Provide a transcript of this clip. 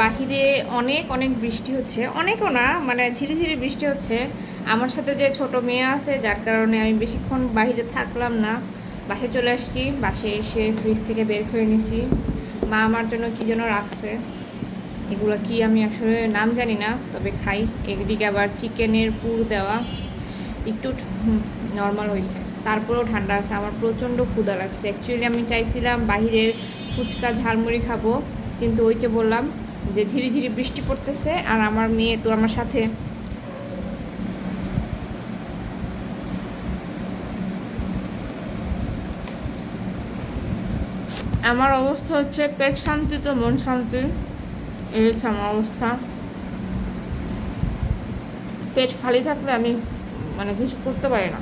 বাহিরে অনেক অনেক বৃষ্টি হচ্ছে, অনেকও না, মানে ঝিরিঝিরি বৃষ্টি হচ্ছে। আমার সাথে যে ছোট মেয়ে আছে, যার কারণে আমি বেশিক্ষণ বাহিরে থাকলাম না, বাসায় চলে আসছি। বাসায় এসে ফ্রিজ থেকে বের করে নিয়েছি। মা আমার জন্য কী যেন রাখছে, এগুলো কি আমি আসলে নাম জানি না, তবে খাই। এদিকে আবার চিকেনের পুর দেওয়া, একটু নর্মাল হয়েছে, তারপরেও ঠান্ডা আছে। আমার প্রচণ্ড ক্ষুধা লাগছে। অ্যাকচুয়ালি আমি চাইছিলাম বাহিরের ফুচকা ঝালমুড়ি খাবো, কিন্তু ওই যে বললাম যে ঝিরিঝিরি বৃষ্টি পড়তেছে, আর আমার মেয়ে তো আমার সাথে। আমার অবস্থা হচ্ছে পেট শান্তি তো মন শান্তি, এই হচ্ছে আমার অবস্থা। পেট খালি থাকলে আমি মানে কিছু করতে পারি না।